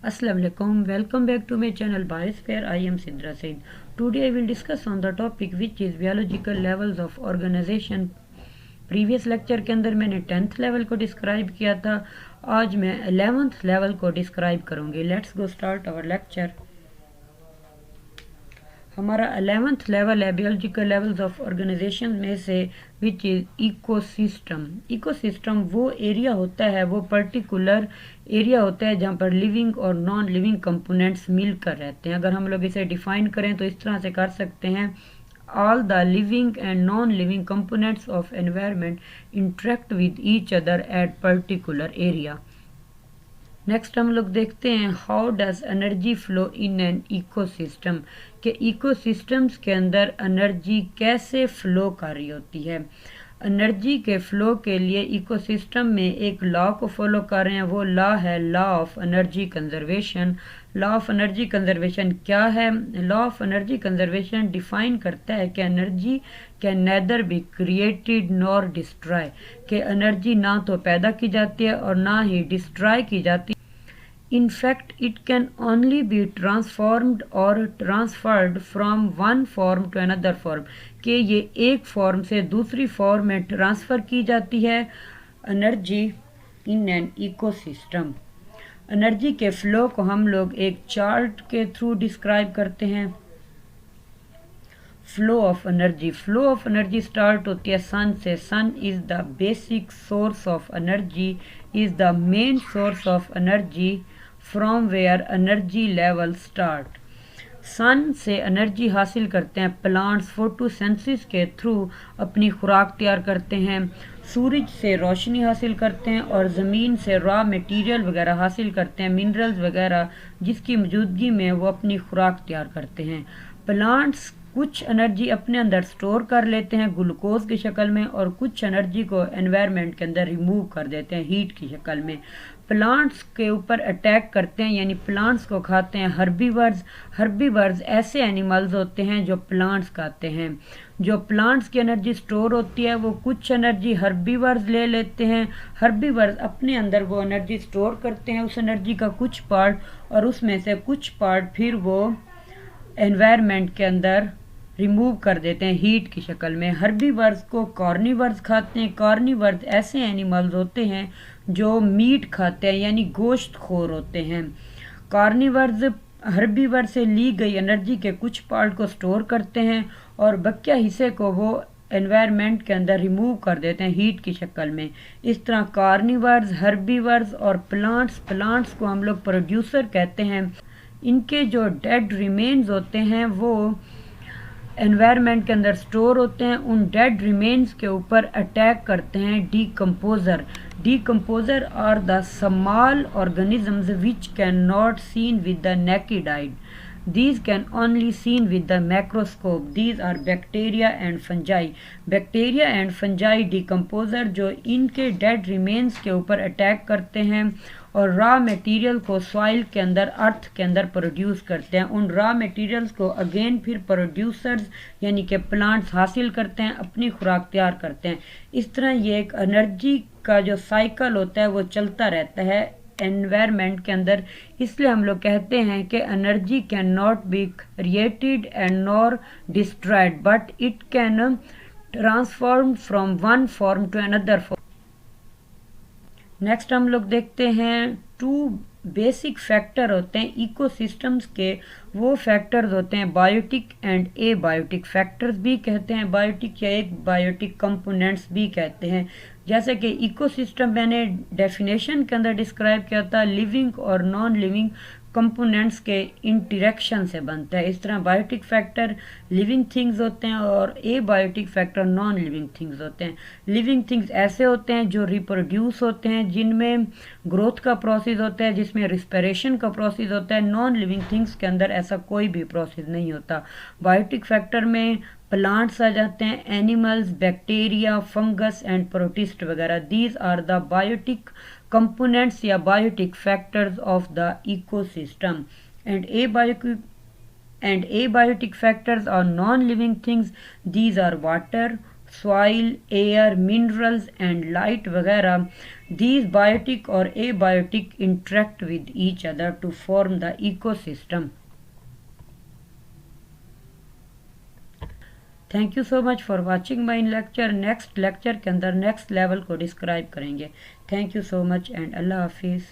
Assalamu alaikum. Welcome back to my channel Biosphere. I am Sidra Said. Today I will discuss on the topic which is biological levels of organization. Previous lecture के अंदर मैंने 10th level को describe किया था. आज मैं 11th level को describe करूँगी. Let's go start our lecture. हमारा 11th लेवल है बियोलॉजिकल लेवल्स ऑफ ऑर्गेनाइजेशन में से विच इज़ इकोसिस्टम. इकोसिस्टम वो एरिया होता है, वो पर्टिकुलर एरिया होता है जहाँ पर लिविंग और नॉन लिविंग कंपोनेंट्स मिलकर रहते हैं. अगर हम लोग इसे डिफाइन करें तो इस तरह से कर सकते हैं: all the living and non-living components of environment interact with each other at particular area. Next हम लोग देखते हैं how does energy flow in an ecosystem, के इकोसिस्टम्स के अंदर एनर्जी कैसे फ्लो कर रही होती है. एनर्जी के फ्लो के लिए इकोसिस्टम में एक लॉ को फॉलो कर रहे हैं. वो लॉ है law of energy conservation. Law of energy conservation क्या है? Law of energy conservation define करता है कि energy can nether be created nor destroy, कि एनर्जी ना तो पैदा की जाती है और ना ही डिस्ट्रॉय की जाती है. In fact, it can only be transformed or transferred from one form to another form, कि ये एक फॉर्म से दूसरी फॉर्म में ट्रांसफ़र की जाती है energy in an ecosystem. Energy के फ्लो को हम लोग एक चार्ट के थ्रू डिस्क्राइब करते हैं. Flow of energy. Flow of energy start होती है सन से. Sun is the basic source of energy, is the main source of energy from where energy level start. Sun से एनर्जी हासिल करते हैं प्लांट्स, फोटोसिंथेसिस के थ्रू अपनी खुराक तैयार करते हैं. सूरज से रोशनी हासिल करते हैं और ज़मीन से रॉ मटेरियल वगैरह हासिल करते हैं, मिनरल्स वगैरह, जिसकी मौजूदगी में वो अपनी खुराक तैयार करते हैं. प्लांट्स कुछ एनर्जी अपने अंदर स्टोर कर लेते हैं ग्लूकोज की शक्ल में और कुछ एनर्जी को एनवायरनमेंट के अंदर रिमूव कर देते हैं हीट की शक्ल में. प्लांट्स के ऊपर अटैक करते हैं, यानी प्लांट्स को खाते हैं हर्बीवर्स. हर्बीवर्स ऐसे एनिमल्स होते हैं जो प्लांट्स खाते हैं. जो प्लांट्स की एनर्जी स्टोर होती है वो कुछ एनर्जी हर्बीवर्स ले लेते हैं. हर्बीवर्स अपने अंदर वो एनर्जी स्टोर करते हैं, उस एनर्जी का कुछ पार्ट, और उसमें से कुछ पार्ट फिर वो एनवायरनमेंट के अंदर रिमूव कर देते हैं हीट की शक्ल में. हर्बीवर्स को कार्निवर्स खाते हैं. कार्निवर्स ऐसे एनिमल्स होते हैं जो मीट खाते हैं, यानी गोश्त खोर होते हैं. कार्निवर्स हर्बीवर्स से ली गई एनर्जी के कुछ पार्ट को स्टोर करते हैं और बकिया हिस्से को वो एनवायरनमेंट के अंदर रिमूव कर देते हैं हीट की शक्ल में. इस तरह कार्निवर्स, हर्बीवर्स और प्लांट्स को हम लोग प्रोड्यूसर कहते हैं. इनके जो डेड रिमेन्स होते हैं वो एनवायरनमेंट के अंदर स्टोर होते हैं. उन डेड रिमेन्स के ऊपर अटैक करते हैं decomposer. Decomposer are the small organisms which can not seen with the naked eye. These can only seen with the microscope. These are bacteria and fungi. Bacteria and fungi decomposer जो इनके dead remains के ऊपर attack करते हैं और raw material को soil के अंदर, अर्थ के अंदर प्रोड्यूस करते हैं. उन रॉ मटेरियल्स को अगेन फिर प्रोड्यूसर्स यानी कि प्लांट्स हासिल करते हैं, अपनी खुराक तैयार करते हैं. इस तरह ये एक एनर्जी का जो साइकिल होता है वो चलता रहता है एनवायरनमेंट के अंदर. इसलिए हम लोग कहते हैं कि energy can not be created and nor destroyed but it can transform from one form to another form. Next हम लोग देखते हैं टू बेसिक फैक्टर होते हैं इकोसिस्टम्स के. वो फैक्टर्स होते हैं बायोटिक एंड एबायोटिक. फैक्टर्स भी कहते हैं बायोटिक या एक बायोटिक कंपोनेंट्स भी कहते हैं. जैसे कि इकोसिस्टम मैंने डेफिनेशन के अंदर डिस्क्राइब किया था, लिविंग और नॉन लिविंग कंपोनेंट्स के इंटरेक्शन से बनता है. इस तरह बायोटिक फैक्टर लिविंग थिंग्स होते हैं और abiotic factor non living things होते हैं. लिविंग थिंग्स ऐसे होते हैं जो रिप्रोड्यूस होते हैं, जिनमें ग्रोथ का प्रोसेस होता है, जिसमें रिस्पिरेशन का प्रोसेस होता है. नॉन लिविंग थिंग्स के अंदर ऐसा कोई भी प्रोसेस नहीं होता. बायोटिक फैक्टर में प्लांट्स आ जाते हैं, animals, bacteria, fungus and protist वगैरह. These are the biotic components या biotic factors of the ecosystem. And abiotic factors are non-living things. These are water, soil, air, minerals and light वगैरह, these biotic or abiotic interact with each other to form the ecosystem. Thank you so much for watching my lecture. Next lecture के अंदर next level को describe करेंगे. Thank you so much and अल्लाह हाफिज़.